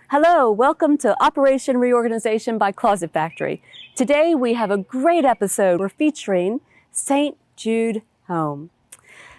Hello, welcome to Operation Reorganization by Closet Factory. Today we have a great episode. We're featuring St. Jude Home.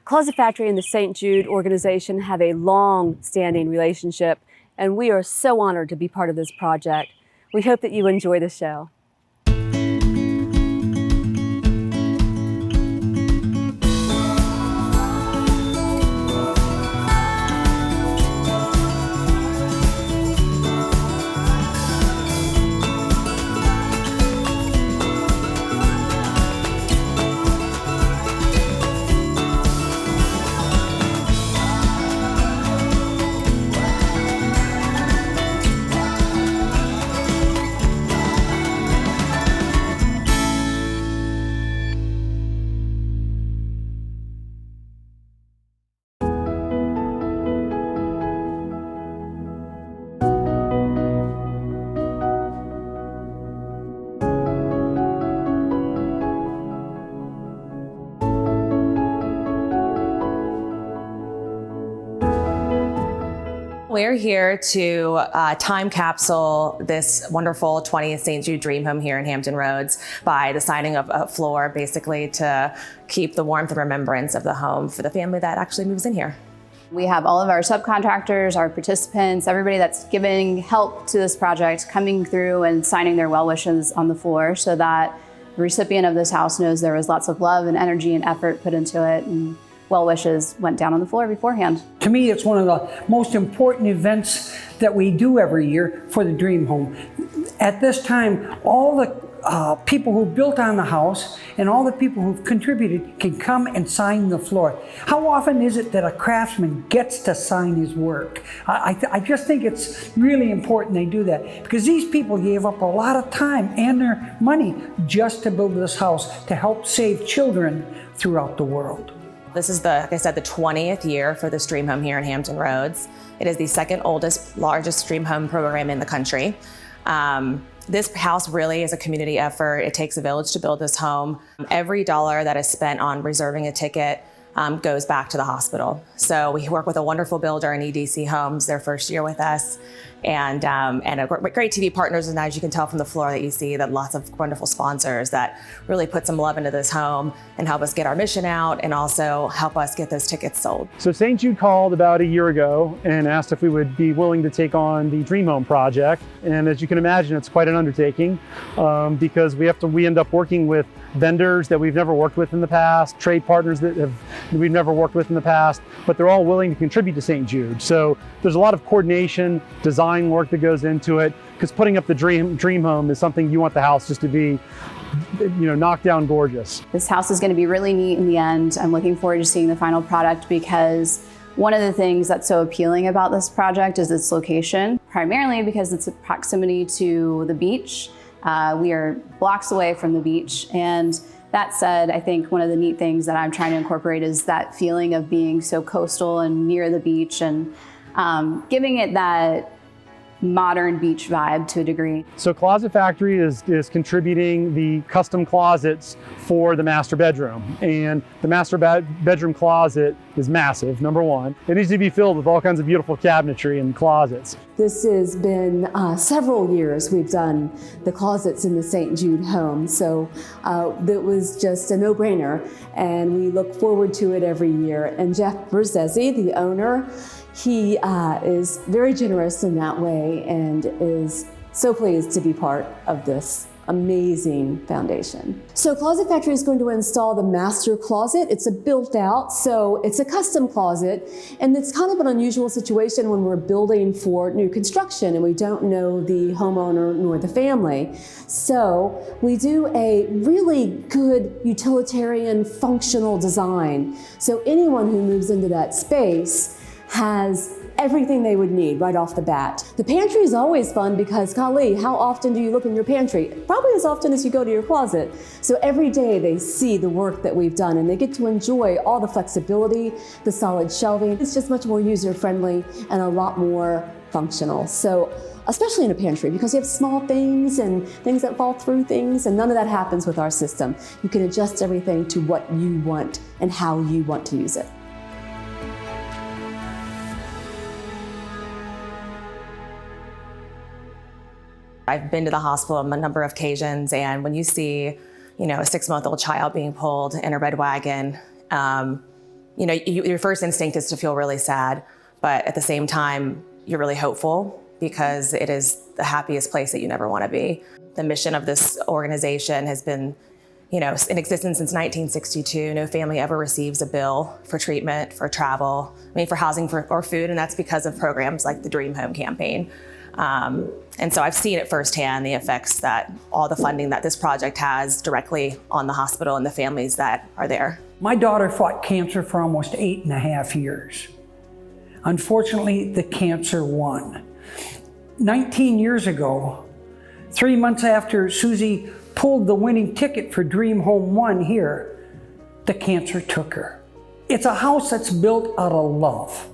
Closet Factory and the St. Jude organization have a long-standing relationship, and we are so honored to be part of this project. We hope that you enjoy the show. We're here to time capsule this wonderful 20th St. Jude Dream Home here in Hampton Roads by the signing of a floor, basically to keep the warmth and remembrance of the home for the family that actually moves in here. We have all of our subcontractors, our participants, everybody that's giving help to this project coming through and signing their well wishes on the floor so that the recipient of this house knows there was lots of love and energy and effort put into it, and well wishes went down on the floor beforehand. To me, it's one of the most important events that we do every year for the Dream Home. At this time, all the people who built on the house and all the people who've contributed can come and sign the floor. How often is it that a craftsman gets to sign his work? I just think it's really important they do that, because these people gave up a lot of time and their money just to build this house to help save children throughout the world. This is like I said, the 20th year for this Dream Home here in Hampton Roads. It is the second oldest, largest Dream Home program in the country. This house really is a community effort. It takes a village to build this home. Every dollar that is spent on reserving a ticket goes back to the hospital. So we work with a wonderful builder in EDC Homes, their first year with us, and a great TV partners. And as you can tell from the floor that you see, that lots of wonderful sponsors that really put some love into this home and help us get our mission out and also help us get those tickets sold. So St. Jude called about a year ago and asked if we would be willing to take on the Dream Home project. And as you can imagine, it's quite an undertaking because we end up working with vendors that we've never worked with in the past, trade partners that we've never worked with in the past, but they're all willing to contribute to St. Jude. So there's a lot of coordination, design work that goes into it, because putting up the dream home is something you want the house just to be, knocked down gorgeous. This house is going to be really neat in the end. I'm looking forward to seeing the final product, because one of the things that's so appealing about this project is its location, primarily because it's in proximity to the beach. We are blocks away from the beach, and that said, I think one of the neat things that I'm trying to incorporate is that feeling of being so coastal and near the beach, and giving it that modern beach vibe to a degree. So Closet Factory is contributing the custom closets for the master bedroom. And the master bedroom closet is massive, number one. It needs to be filled with all kinds of beautiful cabinetry and closets. This has been several years we've done the closets in the St. Jude Home, so that was just a no-brainer, and we look forward to it every year. And Jeff Berzesi, the owner, he is very generous in that way and is so pleased to be part of this amazing foundation. So Closet Factory is going to install the master closet. It's a built out, so it's a custom closet, and it's kind of an unusual situation when we're building for new construction and we don't know the homeowner nor the family. So we do a really good utilitarian functional design. So anyone who moves into that space has everything they would need right off the bat. The pantry is always fun because, golly, how often do you look in your pantry? Probably as often as you go to your closet. So every day they see the work that we've done and they get to enjoy all the flexibility, the solid shelving. It's just much more user-friendly and a lot more functional. So especially in a pantry, because you have small things and things that fall through things, and none of that happens with our system. You can adjust everything to what you want and how you want to use it. I've been to the hospital on a number of occasions, and when you see, a 6-month-old child being pulled in a red wagon, your first instinct is to feel really sad, but at the same time, you're really hopeful because it is the happiest place that you never want to be. The mission of this organization has been, in existence since 1962. No family ever receives a bill for treatment, for travel, for housing or food, and that's because of programs like the Dream Home campaign. And so I've seen it firsthand, the effects that all the funding that this project has directly on the hospital and the families that are there. My daughter fought cancer for almost 8.5 years. Unfortunately, the cancer won. 19 years ago, 3 months after Susie pulled the winning ticket for Dream Home 1 here, the cancer took her. It's a house that's built out of love.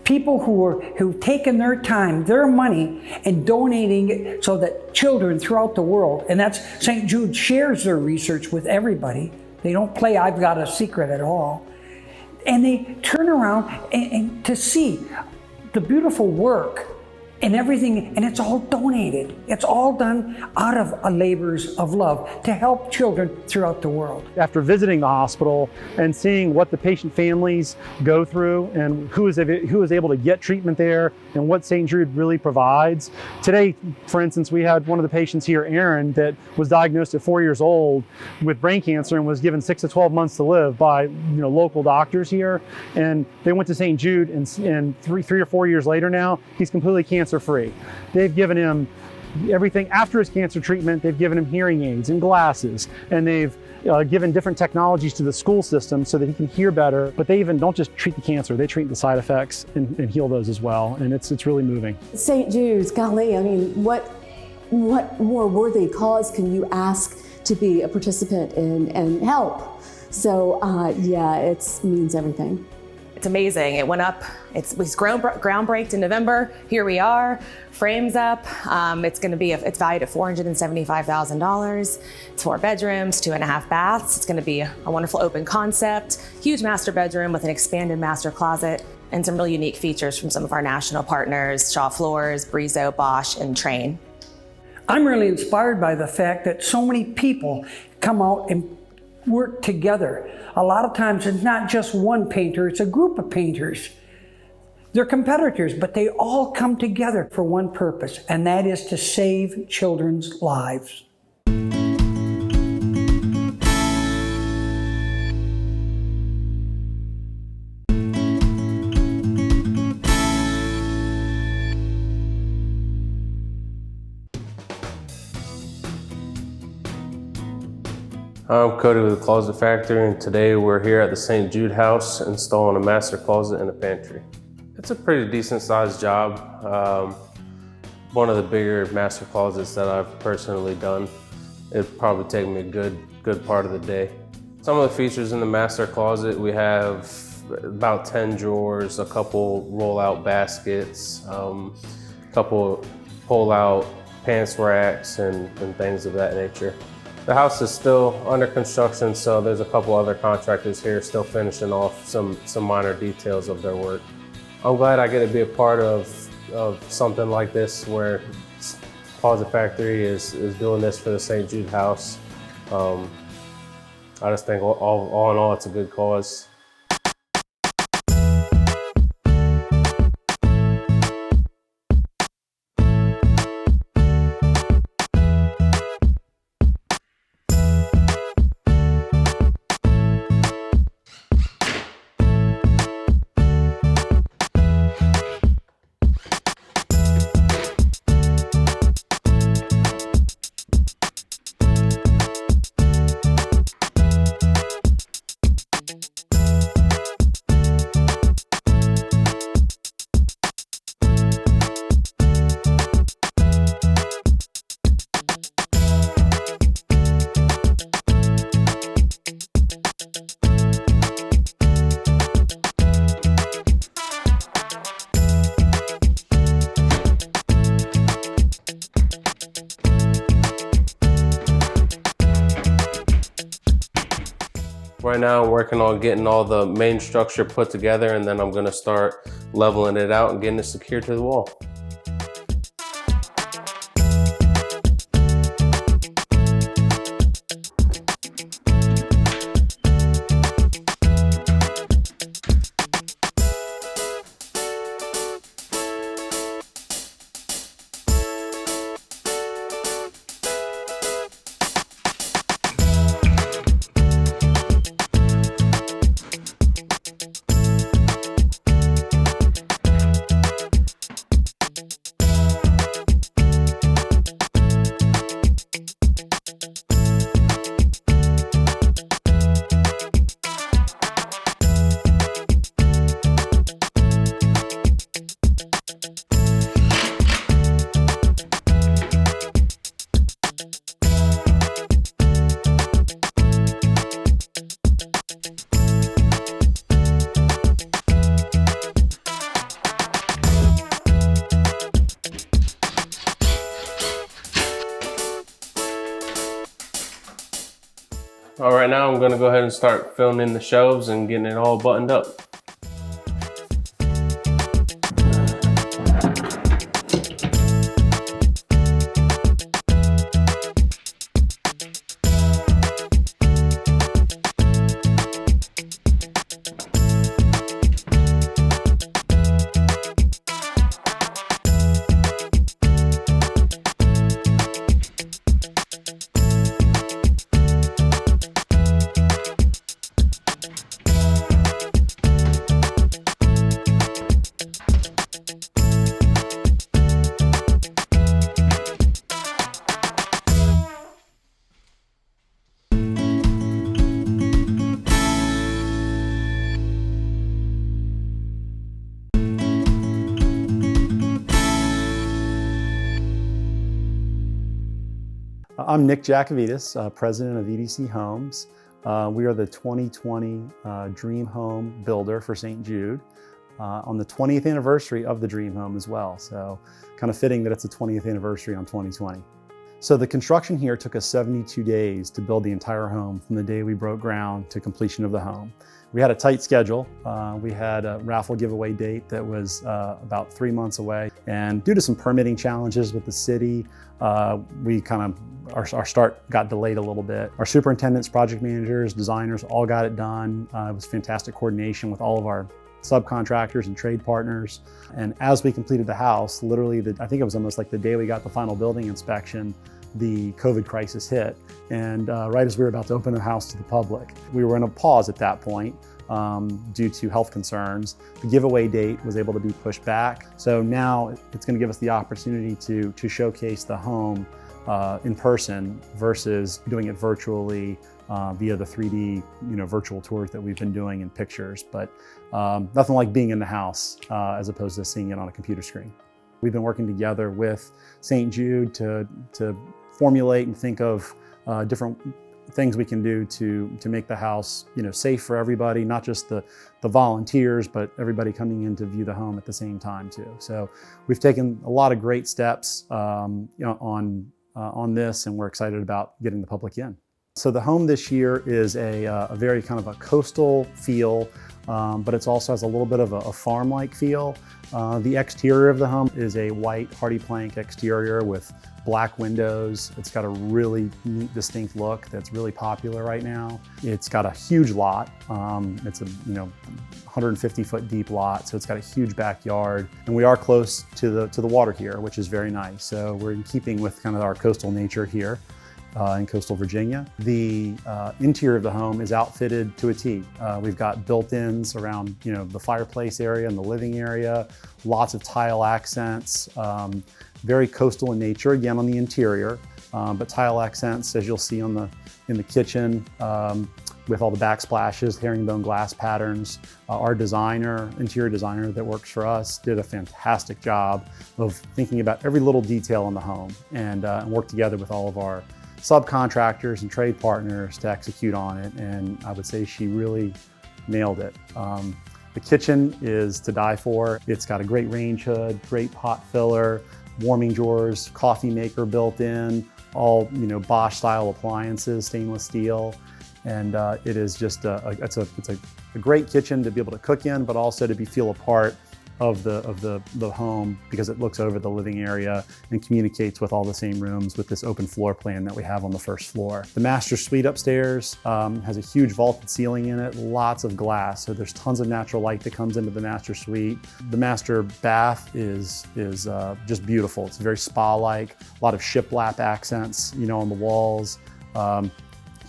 People who've taken their time, their money, and donating it so that children throughout the world, and that's St. Jude shares their research with everybody. They don't play I've got a secret at all. And they turn around and to see the beautiful work and everything, and it's all donated. It's all done out of a labors of love to help children throughout the world. After visiting the hospital and seeing what the patient families go through and who is able to get treatment there and what St. Jude really provides. Today, for instance, we had one of the patients here, Aaron, that was diagnosed at 4 years old with brain cancer and was given 6 to 12 months to live by local doctors here. And they went to St. Jude, and three or 4 years later now, he's completely cancer-free. They've given him everything after his cancer treatment. They've given him hearing aids and glasses, and they've given different technologies to the school system so that he can hear better. But they even don't just treat the cancer, they treat the side effects and heal those as well. And it's really moving. St. Jude's, golly, what more worthy cause can you ask to be a participant in and help? So yeah, it means everything. It's amazing. It went up. It was groundbreaked in November. Here we are. Frames up. It's valued at $475,000. It's 4 bedrooms, 2.5 baths. It's going to be a wonderful open concept, huge master bedroom with an expanded master closet, and some really unique features from some of our national partners: Shaw Floors, Brizo, Bosch, and Train. I'm really inspired by the fact that so many people come out and work together. A lot of times it's not just one painter, it's a group of painters. They're competitors, but they all come together for one purpose, and that is to save children's lives. I'm Cody with the Closet Factory, and today we're here at the St. Jude house installing a master closet and a pantry. It's a pretty decent sized job. One of the bigger master closets that I've personally done. It'd probably take me a good part of the day. Some of the features in the master closet, we have about 10 drawers, a couple roll-out baskets, a couple pull-out pants racks and things of that nature. The house is still under construction, so there's a couple other contractors here still finishing off some minor details of their work. I'm glad I get to be a part of something like this, where Closet Factory is doing this for the St. Jude house. I just think all in all, it's a good cause. Right now I'm working on getting all the main structure put together, and then I'm gonna start leveling it out and getting it secured to the wall. All right, now I'm gonna go ahead and start filling in the shelves and getting it all buttoned up. I'm Nick Jacovitis, president of EDC Homes. We are the 2020 Dream Home builder for St. Jude on the 20th anniversary of the Dream Home as well. So kind of fitting that it's the 20th anniversary on 2020. So the construction here took us 72 days to build the entire home from the day we broke ground to completion of the home. We had a tight schedule. We had a raffle giveaway date that was about 3 months away. And due to some permitting challenges with the city, our start got delayed a little bit. Our superintendents, project managers, designers all got it done. It was fantastic coordination with all of our subcontractors and trade partners. And as we completed the house, literally, I think it was almost like the day we got the final building inspection, the COVID crisis hit. And right as we were about to open the house to the public, we were in a pause at that point due to health concerns. The giveaway date was able to be pushed back. So now it's going to give us the opportunity to showcase the home in person versus doing it virtually via the 3D virtual tours that we've been doing in pictures. But nothing like being in the house as opposed to seeing it on a computer screen. We've been working together with St. Jude to formulate and think of different things we can do to make the house safe for everybody, not just the volunteers, but everybody coming in to view the home at the same time too. So we've taken a lot of great steps on this, and we're excited about getting the public in. So the home this year is a very kind of a coastal feel, but it also has a little bit of a farm-like feel. The exterior of the home is a white hardy plank exterior with black windows. It's got a really neat, distinct look that's really popular right now. It's got a huge lot. It's a 150-foot deep lot, so it's got a huge backyard. And we are close to the water here, which is very nice. So we're in keeping with kind of our coastal nature here in coastal Virginia. The interior of the home is outfitted to a T. We've got built-ins around the fireplace area and the living area, lots of tile accents, very coastal in nature, again on the interior, but tile accents, as you'll see in the kitchen, with all the backsplashes, herringbone glass patterns. Our interior designer that works for us, did a fantastic job of thinking about every little detail in the home and worked together with all of our subcontractors and trade partners to execute on it, and I would say she really nailed it. The kitchen is to die for. It's got a great range hood, great pot filler, warming drawers, coffee maker built in, all Bosch style appliances, stainless steel, and it is just it's a great kitchen to be able to cook in, but also to feel a part of the home because it looks over the living area and communicates with all the same rooms with this open floor plan that we have on the first floor. The master suite upstairs has a huge vaulted ceiling in it, lots of glass, so there's tons of natural light that comes into the master suite. The master bath is just beautiful. It's very spa-like, a lot of shiplap accents, on the walls,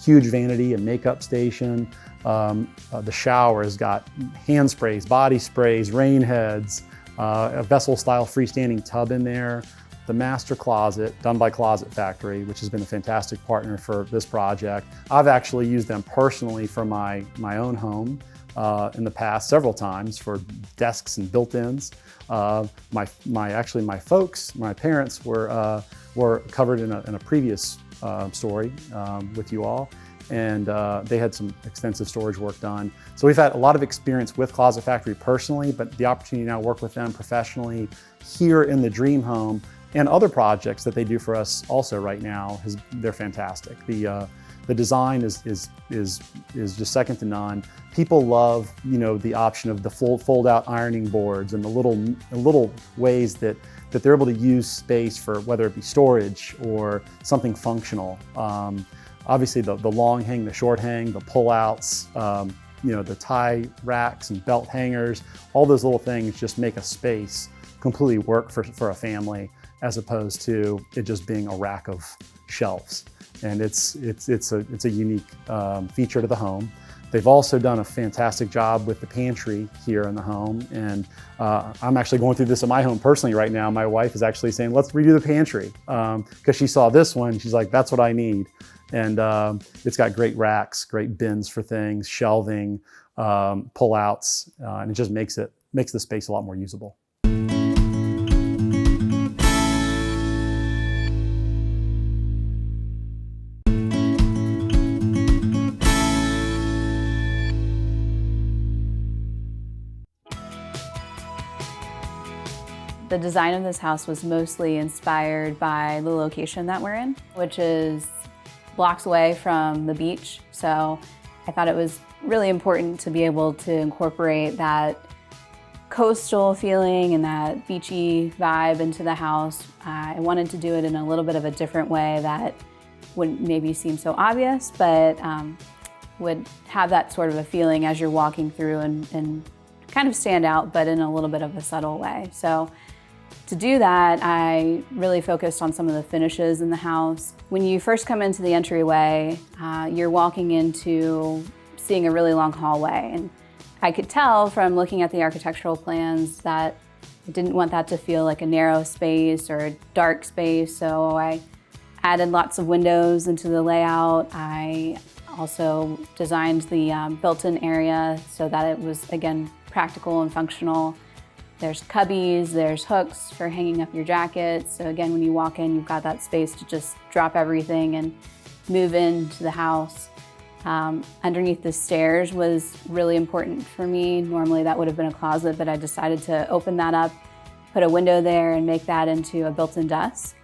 huge vanity and makeup station. The shower has got hand sprays, body sprays, rain heads, a vessel-style freestanding tub in there. The master closet, done by Closet Factory, which has been a fantastic partner for this project. I've actually used them personally for my own home in the past several times for desks and built-ins. My parents were covered in a previous story with you all. And they had some extensive storage work done. So we've had a lot of experience with Closet Factory personally, but the opportunity to now work with them professionally here in the Dream Home and other projects that they do for us also right now, they're fantastic. The The design is just second to none. People love, the option of the fold-out ironing boards and the little ways that they're able to use space for whether it be storage or something functional. Obviously, the long hang, the short hang, the pull-outs, the tie racks and belt hangers, all those little things just make a space completely work for a family, as opposed to it just being a rack of shelves. And it's a unique feature to the home. They've also done a fantastic job with the pantry here in the home. And I'm actually going through this in my home personally right now. My wife is actually saying, let's redo the pantry. Because she saw this one, she's like, that's what I need. And it's got great racks, great bins for things, shelving, pull-outs, and it just makes the space a lot more usable. The design of this house was mostly inspired by the location that we're in, which is blocks away from the beach. So I thought it was really important to be able to incorporate that coastal feeling and that beachy vibe into the house. I wanted to do it in a little bit of a different way that wouldn't maybe seem so obvious, but would have that sort of a feeling as you're walking through and kind of stand out, but in a little bit of a subtle way. So to do that, I really focused on some of the finishes in the house. When you first come into the entryway, you're walking into seeing a really long hallway. And I could tell from looking at the architectural plans that I didn't want that to feel like a narrow space or a dark space. So I added lots of windows into the layout. I also designed the built-in area so that it was, again, practical and functional. There's cubbies, there's hooks for hanging up your jackets. So again, when you walk in, you've got that space to just drop everything and move into the house. Underneath the stairs was really important for me. Normally that would have been a closet, but I decided to open that up, put a window there and make that into a built-in desk.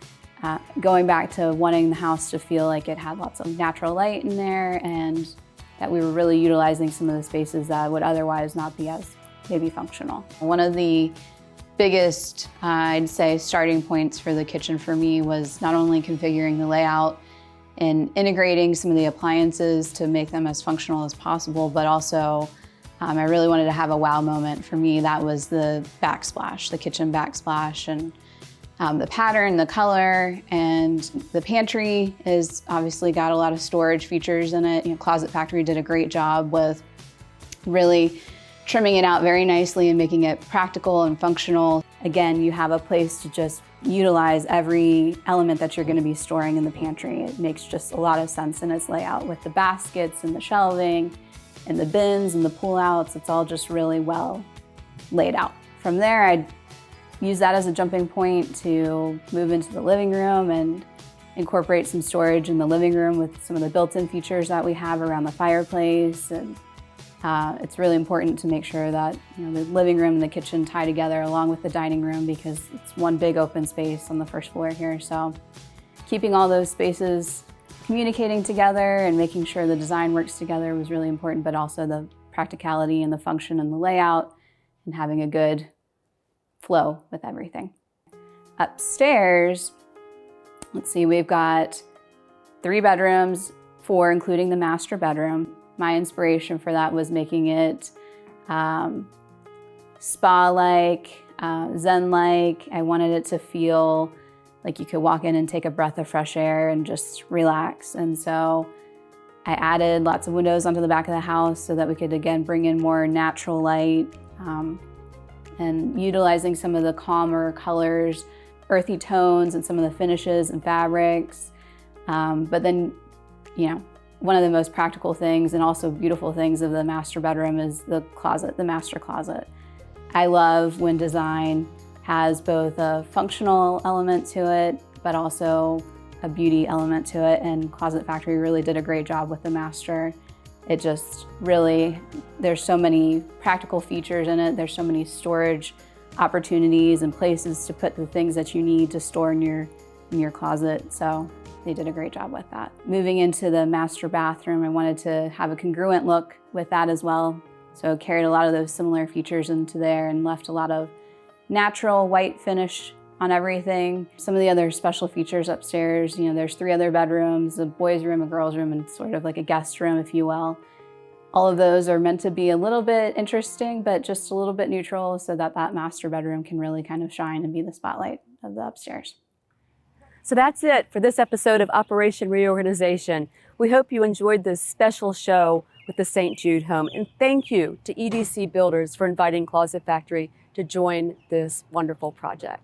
Going back to wanting the house to feel like it had lots of natural light in there and that we were really utilizing some of the spaces that would otherwise not be as maybe functional. One of the biggest, I'd say, starting points for the kitchen for me was not only configuring the layout and integrating some of the appliances to make them as functional as possible, but also I really wanted to have a wow moment. For me, that was the backsplash, the kitchen backsplash, and the pattern, the color, and the pantry is obviously got a lot of storage features in it. Closet Factory did a great job with really trimming it out very nicely and making it practical and functional. Again, you have a place to just utilize every element that you're going to be storing in the pantry. It makes just a lot of sense in its layout with the baskets and the shelving and the bins and the pull-outs. It's all just really well laid out. From there, I'd use that as a jumping point to move into the living room and incorporate some storage in the living room with some of the built-in features that we have around the fireplace. And it's really important to make sure that the living room and the kitchen tie together along with the dining room, because it's one big open space on the first floor here. So keeping all those spaces communicating together and making sure the design works together was really important, but also the practicality and the function and the layout and having a good flow with everything. Upstairs, let's see, we've got 3 bedrooms, 4 including the master bedroom. My inspiration for that was making it spa-like, zen-like. I wanted it to feel like you could walk in and take a breath of fresh air and just relax. And so I added lots of windows onto the back of the house so that we could, again, bring in more natural light and utilizing some of the calmer colors, earthy tones, and some of the finishes and fabrics. But then, one of the most practical things and also beautiful things of the master bedroom is the closet, the master closet. I love when design has both a functional element to it, but also a beauty element to it, and Closet Factory really did a great job with the master. It just really, there's so many practical features in it. There's so many storage opportunities and places to put the things that you need to store in your closet. So They did a great job with that. Moving into the master bathroom, I wanted to have a congruent look with that as well. So carried a lot of those similar features into there and left a lot of natural white finish on everything. Some of the other special features upstairs, there's 3 other bedrooms, a boys' room, a girls' room, and sort of like a guest room, if you will. All of those are meant to be a little bit interesting, but just a little bit neutral so that that master bedroom can really kind of shine and be the spotlight of the upstairs. So that's it for this episode of Operation Reorganization. We hope you enjoyed this special show with the St. Jude Home. And thank you to EDC Builders for inviting Closet Factory to join this wonderful project.